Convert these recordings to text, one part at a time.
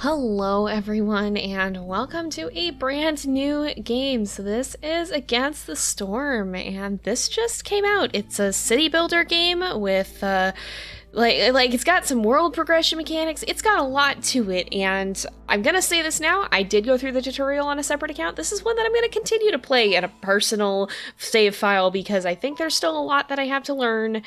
Hello everyone and welcome to a brand new game. So this is Against the Storm and this just came out. It's a city builder game with like it's got some world progression mechanics. It's got a lot to it, and I'm gonna say this now, I did go through the tutorial on a separate account. This is one that I'm gonna continue to play in a personal save file because I think there's still a lot that I have to learn.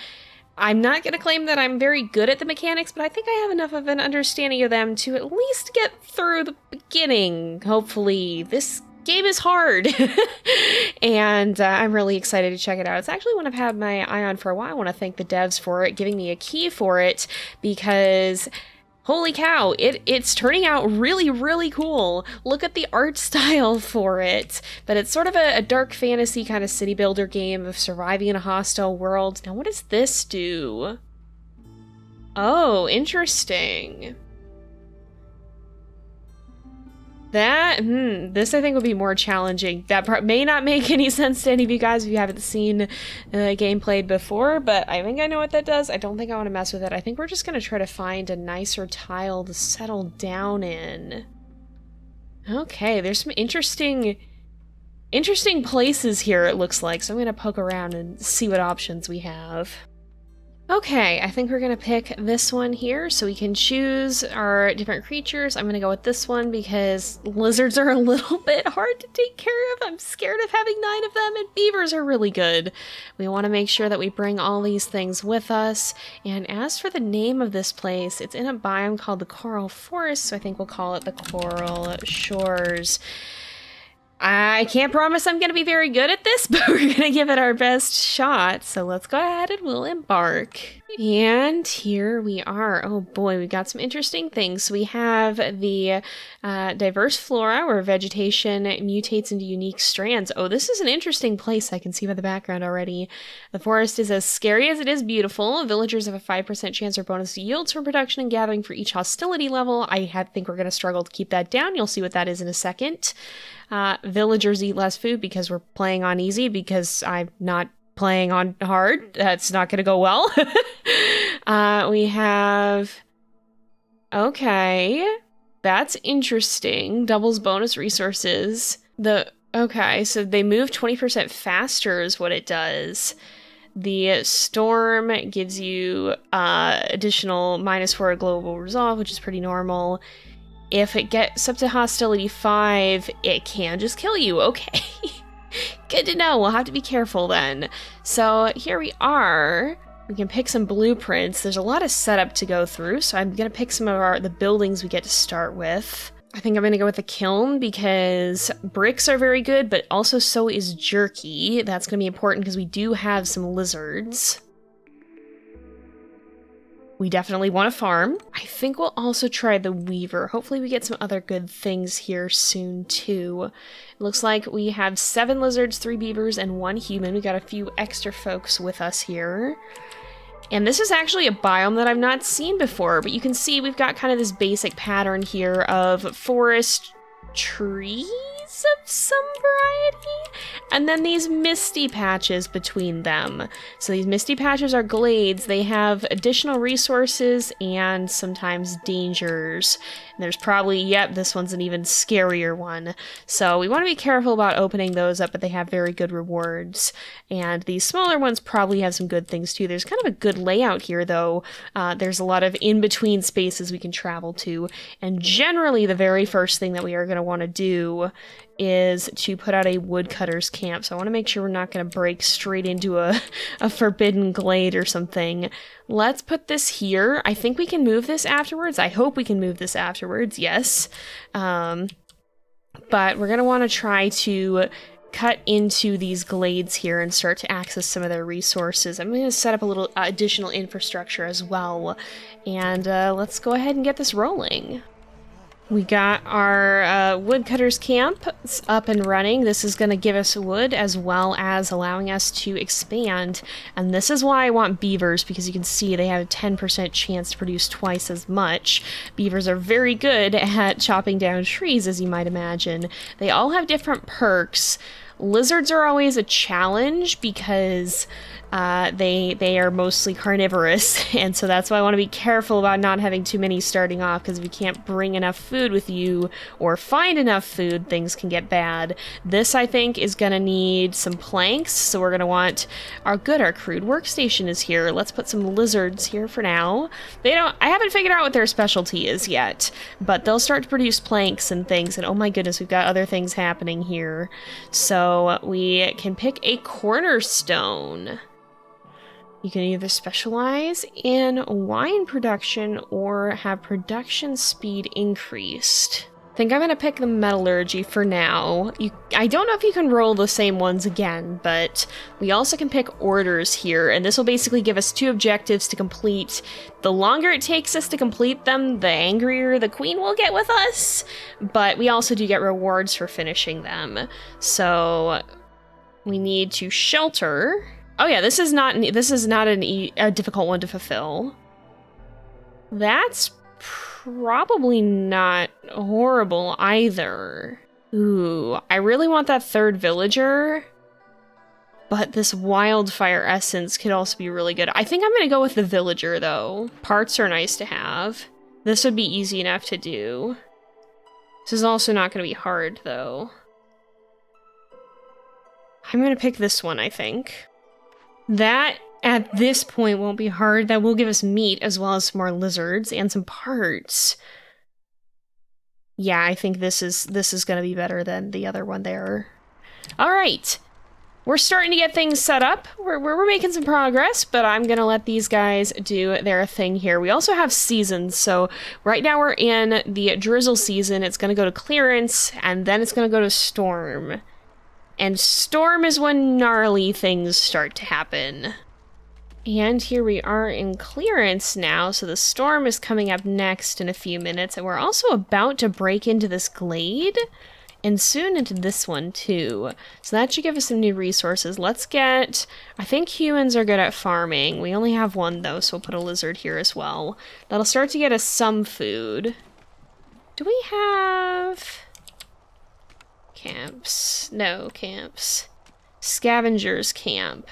I'm not going to claim that I'm very good at the mechanics, but I think I have enough of an understanding of them to at least get through the beginning, hopefully. This game is hard, and I'm really excited to check it out. It's actually one I've had my eye on for a while. I want to thank the devs for it, giving me a key for it, because holy cow, it's turning out really, really cool. Look at the art style for it. But it's sort of a dark fantasy kind of city builder game of surviving in a hostile world. Now, what does this do? Oh, interesting. This I think would be more challenging. That part may not make any sense to any of you guys if you haven't seen the game played before, but I think I know what that does. I don't think I want to mess with it. I think we're just going to try to find a nicer tile to settle down in. Okay, there's some interesting places here, it looks like, so I'm going to poke around and see what options we have. Okay, I think we're going to pick this one here so we can choose our different creatures. I'm going to go with this one because lizards are a little bit hard to take care of. I'm scared of having 9 of them, and beavers are really good. We want to make sure that we bring all these things with us. And as for the name of this place, it's in a biome called the Coral Forest, so I think we'll call it the Coral Shores. I can't promise I'm going to be very good at this, but we're going to give it our best shot. So let's go ahead and we'll embark. And here we are. Oh boy, we've got some interesting things. So we have the diverse flora where vegetation mutates into unique strands. Oh, this is an interesting place. I can see by the background already. The forest is as scary as it is beautiful. Villagers have a 5% chance or bonus yields from production and gathering for each hostility level. I think we're going to struggle to keep that down. You'll see what that is in a second. Villagers eat less food because we're playing on easy, because I'm not playing on hard. That's not going to go well. We have... Okay. That's interesting. Doubles bonus resources. Okay, so they move 20% faster is what it does. The storm gives you additional -4 global resolve, which is pretty normal. If it gets up to hostility 5, it can just kill you. Okay. Good to know. We'll have to be careful then. So here we are. We can pick some blueprints. There's a lot of setup to go through, so I'm going to pick some of the buildings we get to start with. I think I'm going to go with the kiln because bricks are very good, but also so is jerky. That's going to be important because we do have some lizards. We definitely want to farm. I think we'll also try the weaver. Hopefully we get some other good things here soon too. It looks like we have 7 lizards, 3 beavers, and 1 human. We got a few extra folks with us here. And this is actually a biome that I've not seen before, but you can see we've got kind of this basic pattern here of forest trees of some variety, and then these misty patches between them. So these misty patches are glades. They have additional resources and sometimes dangers. And there's probably, yep, this one's an even scarier one. So we want to be careful about opening those up, but they have very good rewards. And these smaller ones probably have some good things too. There's kind of a good layout here though. There's a lot of in-between spaces we can travel to. And generally the very first thing that we are going to want to do is to put out a woodcutter's camp. So I want to make sure we're not going to break straight into a forbidden glade or something. Let's put this here. I think we can move this afterwards. I hope we can move this afterwards, yes. But we're going to want to try to cut into these glades here and start to access some of their resources. I'm going to set up a little additional infrastructure as well. And let's go ahead and get this rolling. We got our woodcutter's camp up and running. This is going to give us wood as well as allowing us to expand. And this is why I want beavers, because you can see they have a 10% chance to produce twice as much. Beavers are very good at chopping down trees, as you might imagine. They all have different perks. Lizards are always a challenge because they are mostly carnivorous, and so that's why I want to be careful about not having too many starting off, because if you can't bring enough food with you or find enough food, things can get bad. This, I think, is going to need some planks, so we're going to want our crude workstation is here. Let's put some lizards here for now. I haven't figured out what their specialty is yet, but they'll start to produce planks and things, and oh my goodness, we've got other things happening here. So we can pick a cornerstone. You can either specialize in wine production or have production speed increased. I think I'm going to pick the metallurgy for now. I don't know if you can roll the same ones again, but we also can pick orders here, and this will basically give us 2 objectives to complete. The longer it takes us to complete them, the angrier the queen will get with us, but we also do get rewards for finishing them. So we need to shelter. Oh yeah, this is not a difficult one to fulfill. That's probably not horrible either. Ooh, I really want that 3rd villager, but this wildfire essence could also be really good. I think I'm gonna go with the villager though. Parts are nice to have. This would be easy enough to do. This is also not gonna be hard though. I'm gonna pick this one, I think. That, at this point, won't be hard. That will give us meat, as well as some more lizards and some parts. Yeah, I think this is gonna be better than the other one there. Alright. We're starting to get things set up. We're making some progress, but I'm gonna let these guys do their thing here. We also have seasons, so right now we're in the drizzle season. It's gonna go to clearance, and then it's gonna go to storm. And storm is when gnarly things start to happen. And here we are in clearance now, so the storm is coming up next in a few minutes, and we're also about to break into this glade, and soon into this one too. So that should give us some new resources. Let's get... I think humans are good at farming. We only have one though, so we'll put a lizard here as well. That'll start to get us some food. Do we have... camps? No camps. Scavengers camp.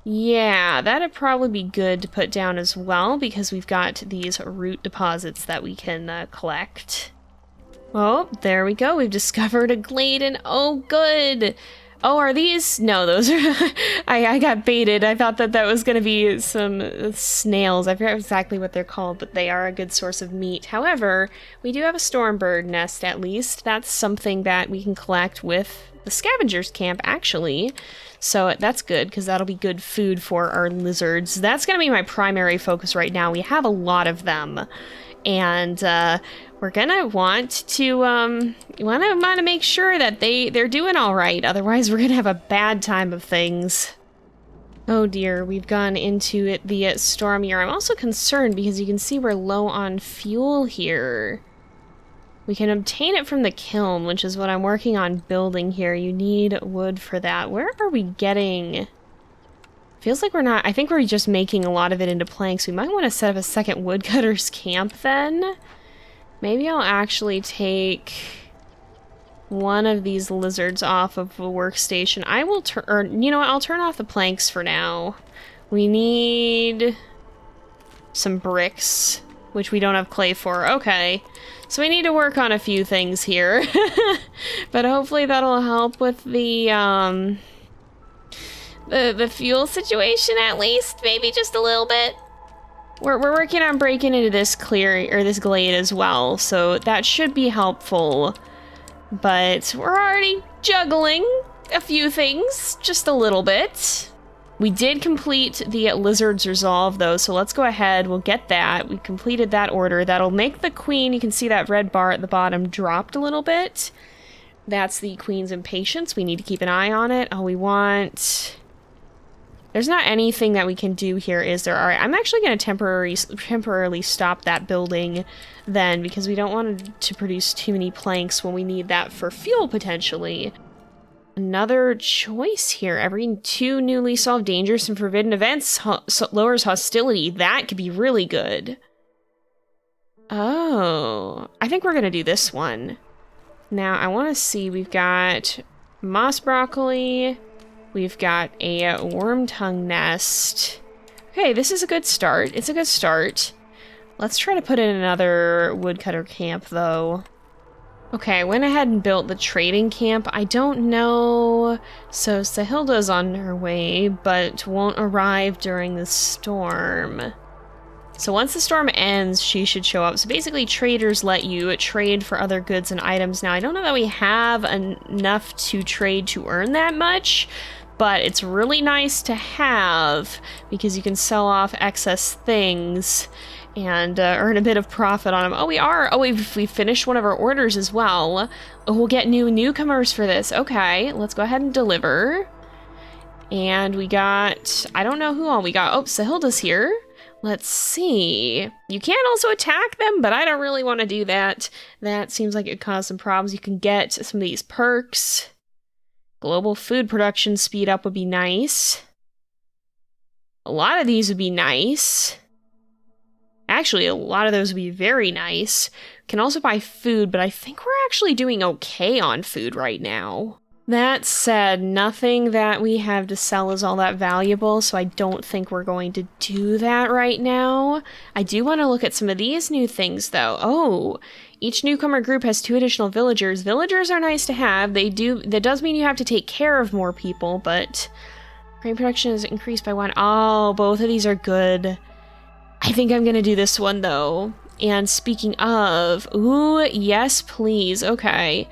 Yeah, that'd probably be good to put down as well, because we've got these root deposits that we can collect. Oh, there we go. We've discovered a glade, and oh, good. Oh, are these? No, those are... I got baited. I thought that was going to be some snails. I forget exactly what they're called, but they are a good source of meat. However, we do have a stormbird nest, at least. That's something that we can collect with the scavengers camp, actually. So that's good, because that'll be good food for our lizards. That's going to be my primary focus right now. We have a lot of them. And we're gonna want to make sure that they're doing all right. Otherwise, we're gonna have a bad time of things. Oh dear, we've gone into the Stormy. I'm also concerned because you can see we're low on fuel here. We can obtain it from the kiln, which is what I'm working on building here. You need wood for that. Where are we getting? Feels like we're not... I think we're just making a lot of it into planks. We might want to set up a second woodcutter's camp then. Maybe I'll actually take one of these lizards off of a workstation. I will turn... or, you know what? I'll turn off the planks for now. We need some bricks, which we don't have clay for. Okay. So we need to work on a few things here. But hopefully that'll help with the fuel situation, at least, maybe just a little bit. We're working on breaking into this this glade as well, so that should be helpful. But we're already juggling a few things, just a little bit. We did complete the Lizard's Resolve, though, so let's go ahead. We'll get that. We completed that order. That'll make the queen, you can see that red bar at the bottom, dropped a little bit. That's the queen's impatience. We need to keep an eye on it. Oh, we want... There's not anything that we can do here, is there? All right, I'm actually going to temporarily stop that building then, because we don't want to produce too many planks when we need that for fuel, potentially. Another choice here. Every 2 newly solved dangerous and forbidden events lowers hostility. That could be really good. Oh, I think we're going to do this one. Now, I want to see, we've got moss broccoli. We've got a worm tongue nest. Okay, this is a good start. It's a good start. Let's try to put in another woodcutter camp, though. Okay, I went ahead and built the trading camp. I don't know... So, Sahilda's on her way, but won't arrive during the storm. So once the storm ends, she should show up. So basically, traders let you trade for other goods and items. Now, I don't know that we have enough to trade to earn that much, but it's really nice to have because you can sell off excess things and earn a bit of profit on them. Oh, we are. Oh, we've finished one of our orders as well. Oh, we'll get new newcomers for this. Okay, let's go ahead and deliver. And we got, I don't know who all we got. Oh, Sahilda's here. Let's see. You can also attack them, but I don't really want to do that. That seems like it would cause some problems. You can get some of these perks. Global food production speed up would be nice. A lot of these would be nice. Actually, a lot of those would be very nice. Can also buy food, but I think we're actually doing okay on food right now. That said, nothing that we have to sell is all that valuable, so I don't think we're going to do that right now. I do want to look at some of these new things, though. Oh, each newcomer group has 2 additional villagers. Villagers are nice to have. That does mean you have to take care of more people, but grain production is increased by 1. Oh, both of these are good. I think I'm going to do this one, though. And speaking of, ooh, yes, please. Okay.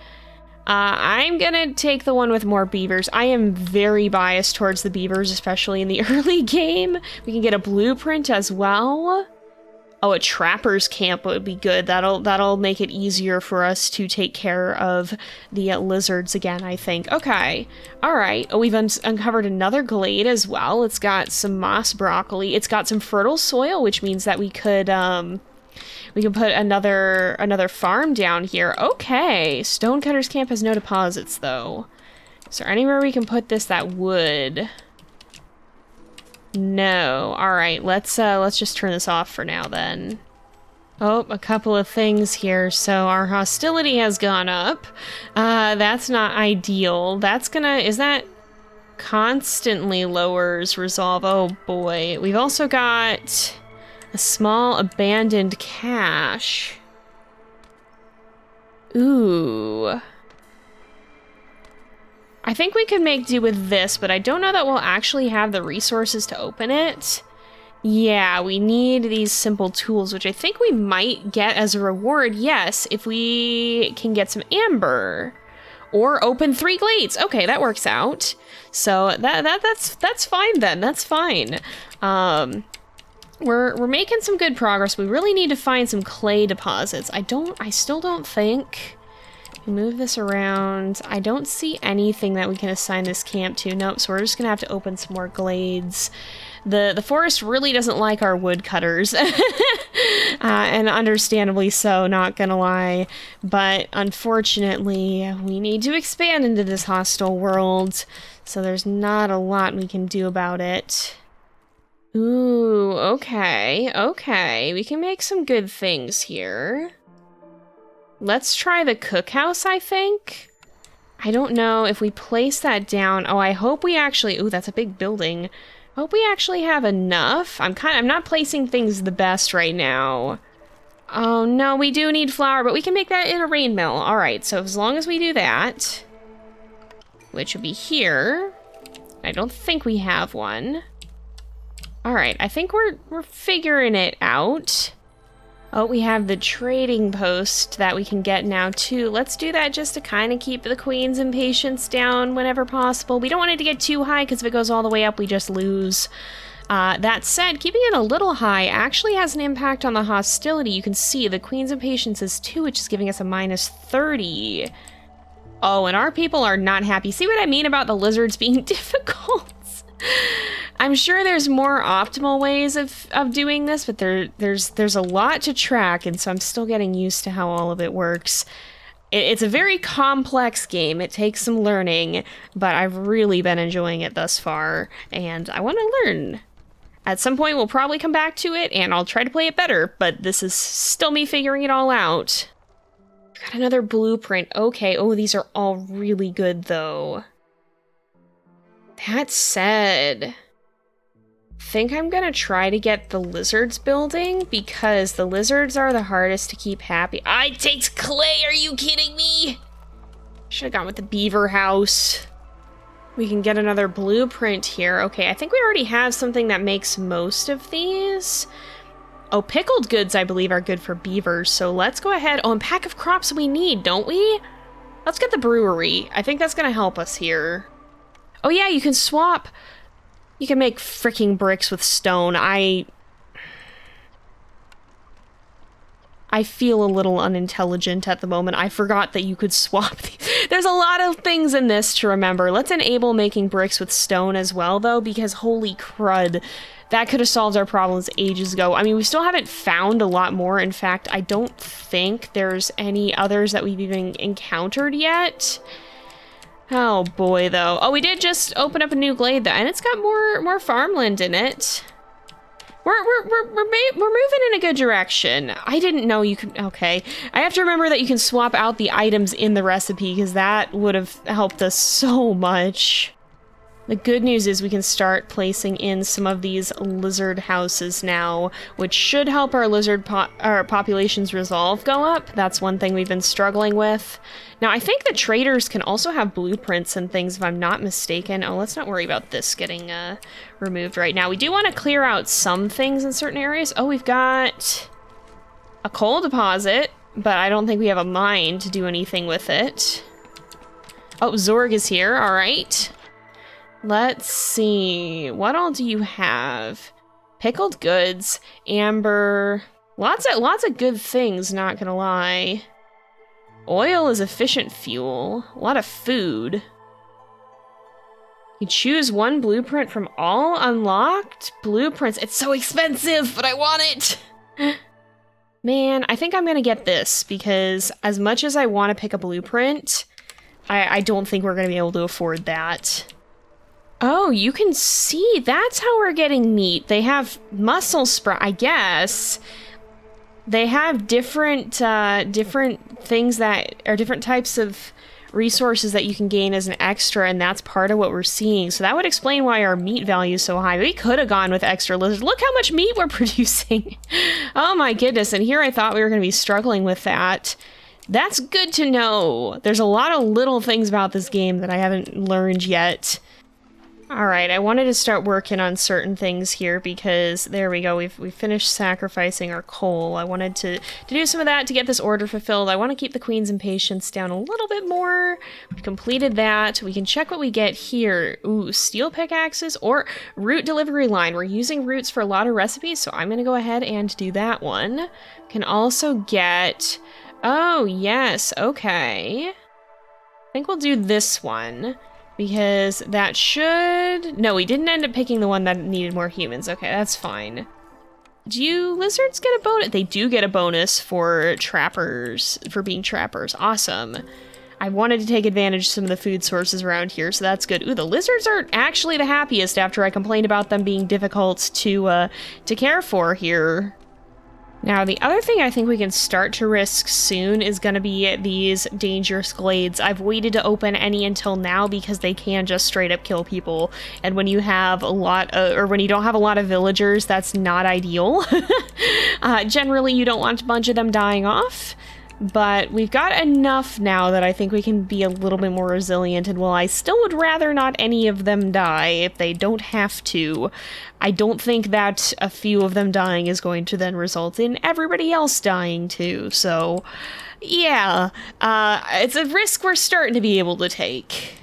I'm gonna take the one with more beavers. I am very biased towards the beavers, especially in the early game. We can get a blueprint as well. Oh, a trapper's camp would be good. That'll make it easier for us to take care of the lizards again, I think. Okay. All right. Oh, we've uncovered another glade as well. It's got some moss broccoli. It's got some fertile soil, which means that we could, we can put another farm down here. Okay, Stonecutter's Camp has no deposits, though. Is there anywhere we can put this that would? No. All right, let's just turn this off for now, then. Oh, a couple of things here. So our hostility has gone up. That's not ideal. That's gonna... Is that... Constantly lowers resolve. Oh, boy. We've also got... a small abandoned cache. Ooh. I think we could make do with this, but I don't know that we'll actually have the resources to open it. Yeah, we need these simple tools, which I think we might get as a reward, yes, if we can get some amber. Or open 3 glades. Okay, that works out. So that's fine then. That's fine. We're making some good progress. We really need to find some clay deposits. I still don't think... Move this around. I don't see anything that we can assign this camp to. Nope, so we're just gonna have to open some more glades. The forest really doesn't like our woodcutters. And understandably so, not gonna lie. But unfortunately, we need to expand into this hostile world. So there's not a lot we can do about it. Ooh, okay, okay. We can make some good things here. Let's try the cookhouse, I think. I don't know if we place that down. Oh, I hope we actually... Ooh, that's a big building. I hope we actually have enough. I'm not placing things the best right now. Oh, no, we do need flour, but we can make that in a rain mill. All right, so as long as we do that, which would be here. I don't think we have one. All right, I think we're figuring it out. Oh, we have the trading post that we can get now, too. Let's do that just to kind of keep the queen's impatience down whenever possible. We don't want it to get too high, because if it goes all the way up, we just lose. That said, keeping it a little high actually has an impact on the hostility. You can see the queen's impatience is 2, which is giving us a -30. Oh, and our people are not happy. See what I mean about the lizards being difficult? I'm sure there's more optimal ways of doing this, but there's a lot to track, and so I'm still getting used to how all of it works. It's a very complex game. It takes some learning, but I've really been enjoying it thus far, and I want to learn. At some point, we'll probably come back to it, and I'll try to play it better, but this is still me figuring it all out. Got another blueprint. Okay. Oh, these are all really good, though. That said, I think I'm gonna try to get the lizards building because the lizards are the hardest to keep happy. It takes clay, are you kidding me? Should have gone with the beaver house. We can get another blueprint here. Okay, I think we already have something that makes most of these. Oh, pickled goods, I believe, are good for beavers, so let's go ahead. Oh, and pack of crops we need, don't we? Let's get the brewery. I think that's gonna help us here. Oh yeah, you can swap. You can make freaking bricks with stone. I feel a little unintelligent at the moment. I forgot that you could swap these. There's a lot of things in this to remember. Let's enable making bricks with stone as well, though, because holy crud, that could have solved our problems ages ago. I mean, we still haven't found a lot more. In fact, I don't think there's any others that we've even encountered yet. Oh boy, though. Oh, we did just open up a new glade, though, and it's got more farmland in it. We're moving in a good direction. I didn't know you could. Okay, I have to remember that you can swap out the items in the recipe because that would have helped us so much. The good news is we can start placing in some of these lizard houses now, which should help our lizard population's resolve go up. That's one thing we've been struggling with. Now, I think the traders can also have blueprints and things, if I'm not mistaken. Oh, let's not worry about this getting removed right now. We do want to clear out some things in certain areas. Oh, we've got a coal deposit, but I don't think we have a mine to do anything with it. Oh, Zorg is here. All right. Let's see. What all do you have? Pickled goods, amber, lots of good things, not gonna lie. Oil is efficient fuel. A lot of food. You choose one blueprint from all unlocked blueprints. It's so expensive, but I want it. Man, I think I'm gonna get this because as much as I want to pick a blueprint, I don't think we're gonna be able to afford that. Oh, you can see, that's how we're getting meat. They have muscle sprout, I guess. They have different things that are different types of resources that you can gain as an extra, and that's part of what we're seeing. So that would explain why our meat value is so high. We could have gone with extra lizards. Look how much meat we're producing. Oh my goodness, and here I thought we were going to be struggling with that. That's good to know. There's a lot of little things about this game that I haven't learned yet. Alright, I wanted to start working on certain things here because, there we go, we've finished sacrificing our coal. I wanted to do some of that to get this order fulfilled. I want to keep the queen's impatience down a little bit more. We've completed that. We can check what we get here. Ooh, steel pickaxes or root delivery line. We're using roots for a lot of recipes, so I'm going to go ahead and do that one. Can also get... Oh, yes, okay. I think we'll do this one. Because that should... No, we didn't end up picking the one that needed more humans. Okay, that's fine. Do you lizards get a bonus? They do get a bonus for trappers, for being trappers. Awesome. I wanted to take advantage of some of the food sources around here, so that's good. Ooh, the lizards are actually the happiest after I complained about them being difficult to care for here. Now, the other thing I think we can start to risk soon is going to be these dangerous glades. I've waited to open any until now because they can just straight up kill people. And when you have a lot, or when you don't have a lot of villagers, that's not ideal. Generally, you don't want a bunch of them dying off. But we've got enough now that I think we can be a little bit more resilient, and while I still would rather not any of them die if they don't have to, I don't think that a few of them dying is going to then result in everybody else dying too, so yeah, it's a risk we're starting to be able to take.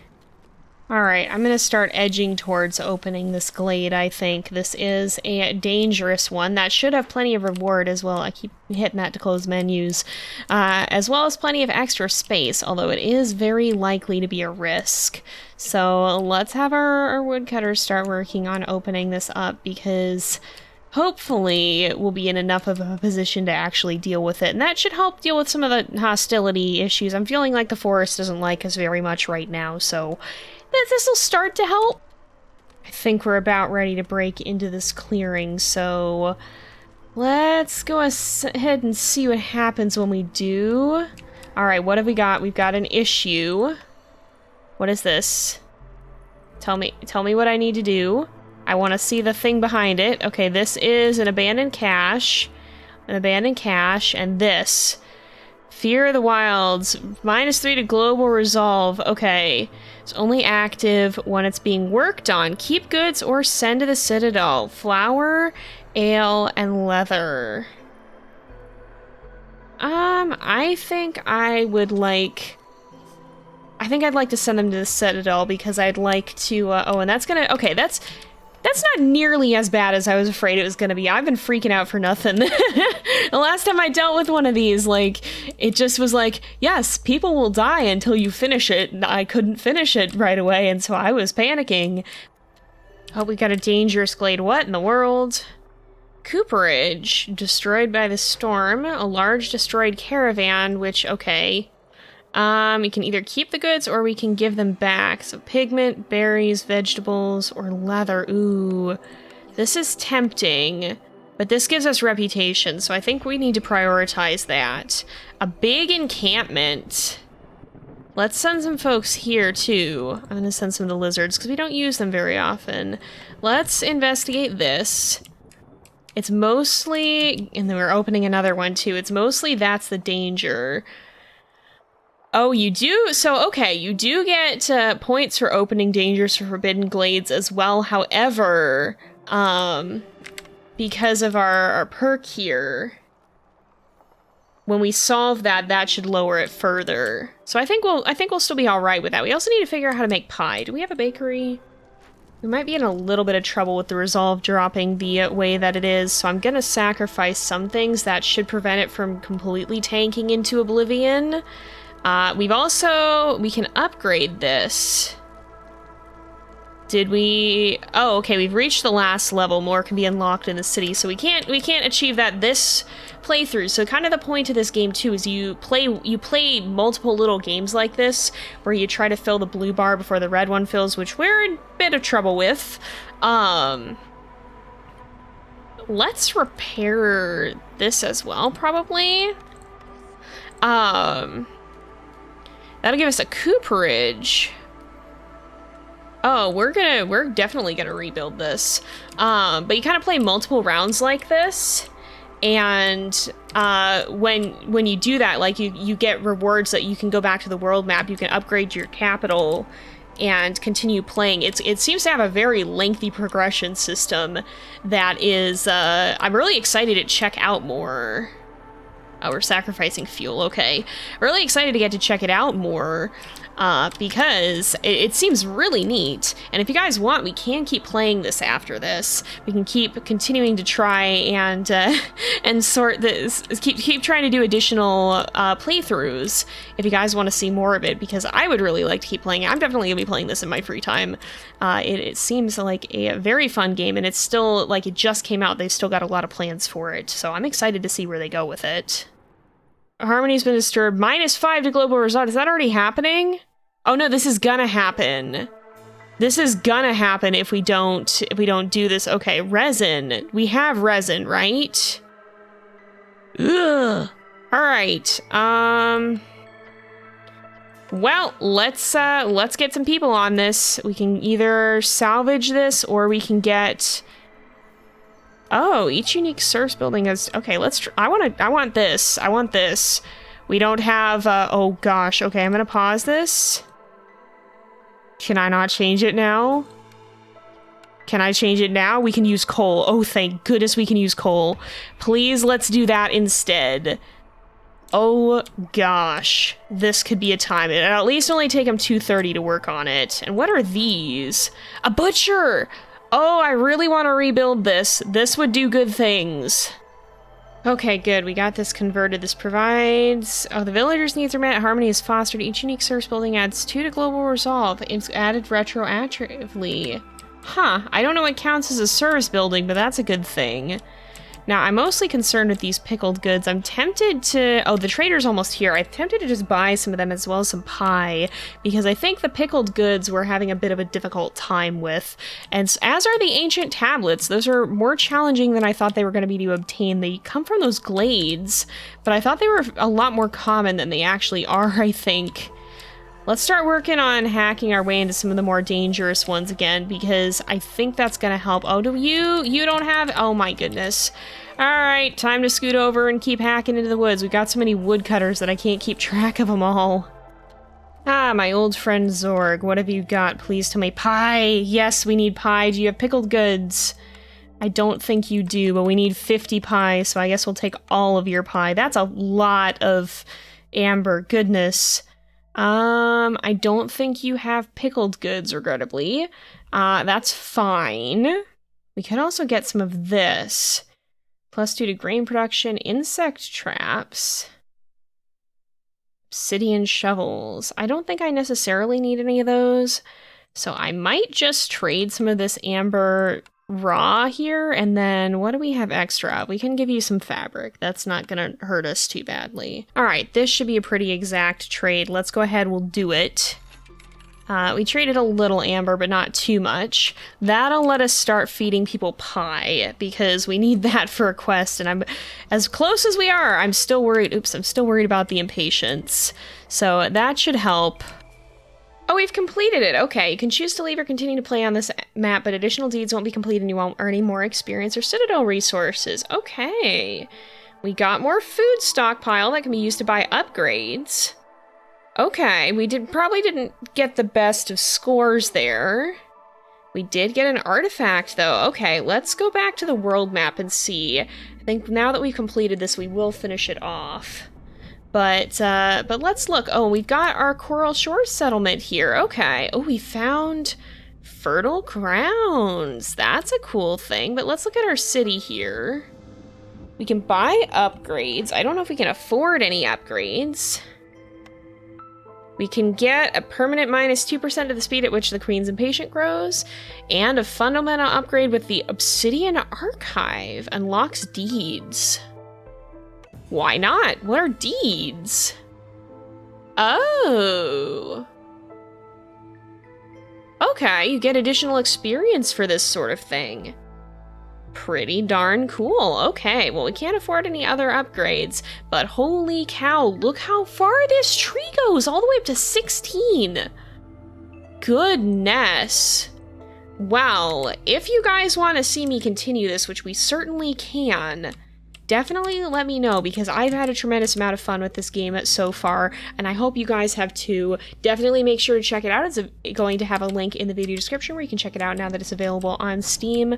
Alright, I'm going to start edging towards opening this glade, I think. This is a dangerous one. That should have plenty of reward as well. I keep hitting that to close menus. As well as plenty of extra space, although it is very likely to be a risk. So let's have our woodcutters start working on opening this up, because hopefully we'll be in enough of a position to actually deal with it. And that should help deal with some of the hostility issues. I'm feeling like the forest doesn't like us very much right now, so... this will start to help. I think we're about ready to break into this clearing, so let's go ahead and see what happens when we do. All right, what have we got? We've got an issue. What is this? Tell me what I need to do. I want to see the thing behind it. Okay, this is an abandoned cache. An abandoned cache, and this. Fear of the Wilds, -3 to global resolve. Okay, it's only active when it's being worked on. Keep goods or send to the Citadel. Flour, ale, and leather. I think I would like... I think I'd like to send them to the Citadel because I'd like to, oh, and that's gonna, okay, that's not nearly as bad as I was afraid it was gonna be. I've been freaking out for nothing. The last time I dealt with one of these, like, it just was like, yes, people will die until you finish it. And I couldn't finish it right away, and so I was panicking. Oh, we got a dangerous glade. What in the world? Cooperage, destroyed by the storm. A large destroyed caravan, which, okay. We can either keep the goods or we can give them back. So pigment, berries, vegetables, or leather. Ooh, this is tempting, but this gives us reputation, so I think we need to prioritize that. A big encampment. Let's send some folks here, too. I'm gonna send some to lizards, because we don't use them very often. Let's investigate this. It's mostly... and then we're opening another one, too. It's mostly that's the danger. Oh, you do? So, okay, you do get points for opening dangers for Forbidden Glades as well. However, because of our perk here, when we solve that, that should lower it further. So I think we'll still be all right with that. We also need to figure out how to make pie. Do we have a bakery? We might be in a little bit of trouble with the resolve dropping the way that it is, so I'm gonna sacrifice some things that should prevent it from completely tanking into oblivion. We can upgrade this. Did we? Oh, okay, we've reached the last level. More can be unlocked in the city, so we can't achieve that this playthrough. So kind of the point of this game too is you play multiple little games like this where you try to fill the blue bar before the red one fills, which we're in a bit of trouble with. Let's repair this as well, probably. That'll give us a cooperage. Oh, we're definitely gonna rebuild this. But you kind of play multiple rounds like this, and when you do that, like you get rewards that you can go back to the world map. You can upgrade your capital and continue playing. It seems to have a very lengthy progression system that is. I'm really excited to check out more. Oh, we're sacrificing fuel, okay. Really excited to get to check it out more, because it seems really neat. And if you guys want, we can keep playing this after this. We can keep continuing to try and sort this, keep trying to do additional playthroughs if you guys want to see more of it, because I would really like to keep playing it. I'm definitely going to be playing this in my free time. It seems like a very fun game, and it's still, like, it just came out. They've still got a lot of plans for it, so I'm excited to see where they go with it. Harmony's been disturbed. -5 to global result. Is that already happening? Oh no, this is gonna happen. This is gonna happen if we don't do this. Okay, resin. We have resin, right? Ugh. All right. Well, let's get some people on this. We can either salvage this or we can get. Oh, each unique service building has... Okay, I want this. I want this. We don't have... oh, gosh. Okay, I'm gonna pause this. Can I not change it now? Can I change it now? We can use coal. Oh, thank goodness we can use coal. Please, let's do that instead. Oh, gosh. This could be a time. It'll at least only take them 2:30 to work on it. And what are these? A butcher! Oh, I really want to rebuild this. This would do good things. Okay, good. We got this converted. This provides... Oh, the villagers' needs are met. Harmony is fostered. Each unique service building adds 2 to global resolve. It's added retroactively. Huh. I don't know what counts as a service building, but that's a good thing. Now, I'm mostly concerned with these pickled goods. I'm tempted to... Oh, the trader's almost here. I'm tempted to just buy some of them as well as some pie, because I think the pickled goods we're having a bit of a difficult time with. And as are the ancient tablets. Those are more challenging than I thought they were going to be to obtain. They come from those glades, but I thought they were a lot more common than they actually are, I think. Let's start working on hacking our way into some of the more dangerous ones again, because I think that's gonna help. Oh, you don't have... Oh my goodness. Alright, time to scoot over and keep hacking into the woods. We've got so many woodcutters that I can't keep track of them all. Ah, my old friend Zorg, what have you got? Please tell me. Pie! Yes, we need pie. Do you have pickled goods? I don't think you do, but we need 50 pie, so I guess we'll take all of your pie. That's a lot of amber. Goodness. I don't think you have pickled goods, regrettably. That's fine. We could also get some of this. +2 to grain production, insect traps, obsidian shovels. I don't think I necessarily need any of those, so I might just trade some of this amber raw here, and then what do we have extra? We can give you some fabric. That's not gonna hurt us too badly. All right, this should be a pretty exact trade. Let's go ahead, we'll do it. We traded a little amber, but not too much. That'll let us start feeding people pie, because we need that for a quest, and I'm as close as we are. I'm still worried. Oops, I'm still worried about the impatience. So that should help. Oh, we've completed it. Okay, you can choose to leave or continue to play on this map, but additional deeds won't be completed and you won't earn any more experience or citadel resources. Okay. We got more food stockpile that can be used to buy upgrades. Okay, we probably didn't get the best of scores there. We did get an artifact, though. Okay, let's go back to the world map and see. I think now that we've completed this, we will finish it off. But let's look. Oh, we've got our Coral Shores settlement here. Okay. Oh, we found fertile grounds. That's a cool thing. But let's look at our city here. We can buy upgrades. I don't know if we can afford any upgrades. We can get a permanent -2% of the speed at which the Queen's Impatient grows, and a fundamental upgrade with the Obsidian Archive. Unlocks deeds. Why not? What are deeds? Oh. Okay, you get additional experience for this sort of thing. Pretty darn cool. Okay, well, we can't afford any other upgrades, but holy cow, look how far this tree goes, all the way up to 16. Goodness. Well, if you guys want to see me continue this, which we certainly can, definitely let me know, because I've had a tremendous amount of fun with this game so far, and I hope you guys have too. Definitely make sure to check it out. It's going to have a link in the video description where you can check it out now that it's available on Steam.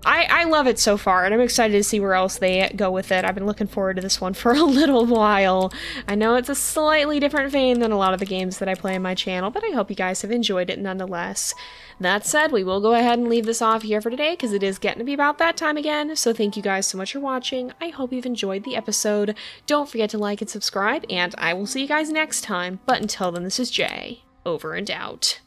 I love it so far, and I'm excited to see where else they go with it. I've been looking forward to this one for a little while. I know it's a slightly different vein than a lot of the games that I play on my channel, but I hope you guys have enjoyed it nonetheless. That said, we will go ahead and leave this off here for today, because it is getting to be about that time again. So thank you guys so much for watching. I hope you've enjoyed the episode. Don't forget to like and subscribe, and I will see you guys next time. But until then, this is Jay, over and out.